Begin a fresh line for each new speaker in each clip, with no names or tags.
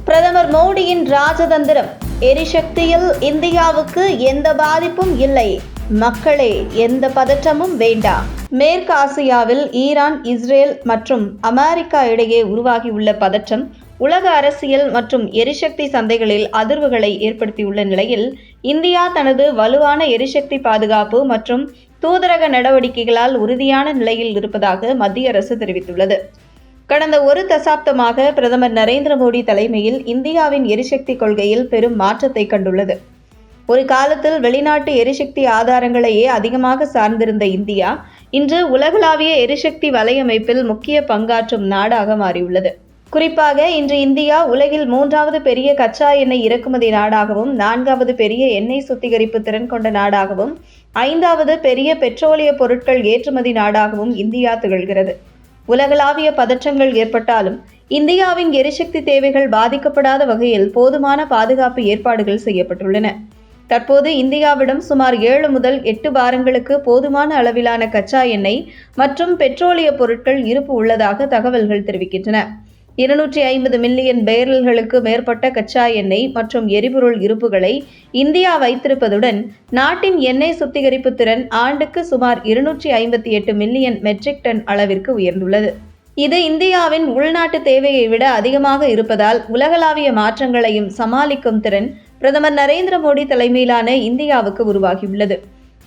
பிரதமர் மோடியின் ராஜதந்திரம். எரிசக்தியில் இந்தியாவுக்கு எந்த பாதிப்பும் இல்லை, மக்களே எந்த பதற்றமும் வேண்டாம். மேற்கு ஆசியாவில் ஈரான், இஸ்ரேல் மற்றும் அமெரிக்கா இடையே உருவாகியுள்ள பதற்றம் உலக அரசியல் மற்றும் எரிசக்தி சந்தைகளில் அதிர்வுகளை ஏற்படுத்தியுள்ள நிலையில், இந்தியா தனது வலுவான எரிசக்தி பாதுகாப்பு மற்றும் தூதரக நடவடிக்கைகளால் உறுதியான நிலையில் இருப்பதாக மத்திய அரசு தெரிவித்துள்ளது. கடந்த ஒரு தசாப்தமாக பிரதமர் நரேந்திர மோடி தலைமையில் இந்தியாவின் எரிசக்தி கொள்கையில் பெரும் மாற்றத்தை கண்டுள்ளது. ஒரு காலத்தில் வெளிநாட்டு எரிசக்தி ஆதாரங்களையே அதிகமாக சார்ந்திருந்த இந்தியா இன்று உலகளாவிய எரிசக்தி வலையமைப்பில் முக்கிய பங்காற்றும் நாடாக மாறியுள்ளது. குறிப்பாக இன்று இந்தியா உலகில் 3வது பெரிய கச்சா எண்ணெய் இறக்குமதி நாடாகவும், 4வது பெரிய எண்ணெய் சுத்திகரிப்பு திறன் கொண்ட நாடாகவும், 5வது பெரிய பெட்ரோலிய பொருட்கள் ஏற்றுமதி நாடாகவும் இந்தியா திகழ்கிறது. உலகளாவிய பதற்றங்கள் ஏற்பட்டாலும் இந்தியாவின் எரிசக்தி தேவைகள் பாதிக்கப்படாத வகையில் போதுமான பாதுகாப்பு ஏற்பாடுகள் செய்யப்பட்டுள்ளன. தற்போது இந்தியாவிடம் சுமார் 7 முதல் 8 வாரங்களுக்கு போதுமான அளவிலான கச்சா எண்ணெய் மற்றும் பெட்ரோலிய பொருட்கள் இருப்பு உள்ளதாக தகவல்கள் தெரிவிக்கின்றன. 250 மில்லியன் பேரல்களுக்கு மேற்பட்ட கச்சா எண்ணெய் மற்றும் எரிபொருள் இருப்புகளை இந்தியா வைத்திருப்பதுடன், நாட்டின் எண்ணெய் சுத்திகரிப்பு திறன் ஆண்டுக்கு சுமார் 258 மில்லியன் மெட்ரிக் டன் அளவிற்கு உயர்ந்துள்ளது. இது இந்தியாவின் உள்நாட்டு தேவையை விட அதிகமாக இருப்பதால் உலகளாவிய மாற்றங்களையும் சமாளிக்கும் திறன் பிரதமர் நரேந்திர மோடி தலைமையிலான இந்தியாவுக்கு உருவாகியுள்ளது.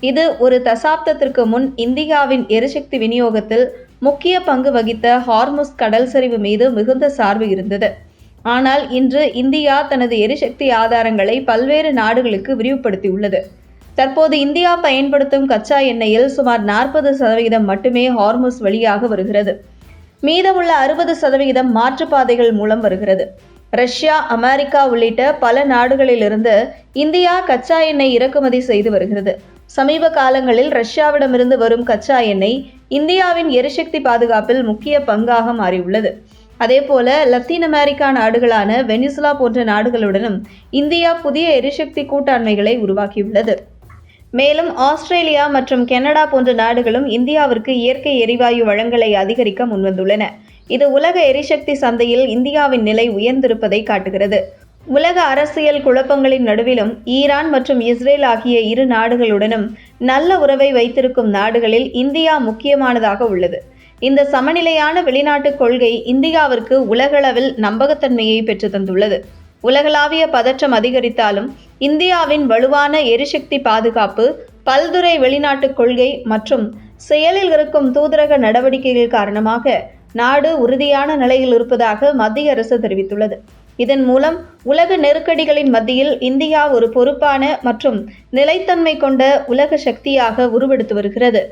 இது ஒரு தசாப்தத்திற்கு முன் இந்தியாவின் எரிசக்தி விநியோகத்தில் முக்கிய பங்கு வகித்த ஹார்முஸ் கடல் சரிவு மீது மிகுந்த சார்பு இருந்தது. ஆனால் இன்று இந்தியா தனது எரிசக்தி ஆதாரங்களை பல்வேறு நாடுகளுக்கு விரிவுபடுத்தியுள்ளது. தற்போது இந்தியா பயன்படுத்தும் கச்சா எண்ணெயில் சுமார் 40% மட்டுமே ஹார்முஸ் வழியாக வருகிறது. மீதமுள்ள 60% மாற்றுப்பாதைகள் மூலம் வருகிறது. ரஷ்யா, அமெரிக்கா உள்ளிட்ட பல நாடுகளிலிருந்து இந்தியா கச்சா எண்ணெய் இறக்குமதி செய்து வருகிறது. சமீப காலங்களில் ரஷ்யாவிடமிருந்து வரும் கச்சா எண்ணெய் இந்தியாவின் எரிசக்தி பாதுகாப்பில் முக்கிய பங்காக மாறியுள்ளது. அதேபோல லத்தீன் அமெரிக்கா நாடுகளான வெனிசுலா போன்ற நாடுகளுடனும் இந்தியா புதிய எரிசக்தி கூட்டாண்மைகளை உருவாக்கியுள்ளது. மேலும் ஆஸ்திரேலியா மற்றும் கனடா போன்ற நாடுகளும் இந்தியாவிற்கு இயற்கை எரிவாயு வழங்கலை அதிகரிக்க முன்வந்துள்ளன. இது உலக எரிசக்தி சந்தையில் இந்தியாவின் நிலை உயர்ந்திருப்பதை காட்டுகிறது. உலக அரசியல் குழப்பங்களின் நடுவிலும் ஈரான் மற்றும் இஸ்ரேல் ஆகிய இரு நாடுகளுடனும் நல்ல உறவை வைத்திருக்கும் நாடுகளில் இந்தியா முக்கியமானதாக உள்ளது. இந்த சமநிலையான வெளிநாட்டு கொள்கை இந்தியாவிற்கு உலகளவில் நம்பகத்தன்மையை பெற்று தந்துள்ளது. உலகளாவிய பதற்றம் அதிகரித்தாலும் இந்தியாவின் வலுவான எரிசக்தி பாதுகாப்பு, பல்துறை வெளிநாட்டு கொள்கை மற்றும் செயலில் இருக்கும் தூதரக நடவடிக்கைகள் காரணமாக நாடு உறுதியான நிலையில் இருப்பதாக மத்திய அரசு தெரிவித்துள்ளது. இதன் மூலம் உலக நெருக்கடிகளின் மத்தியில் இந்தியா ஒரு பொறுப்பான மற்றும் நிலைத்தன்மை கொண்ட உலக சக்தியாக உருவெடுத்து வருகிறது.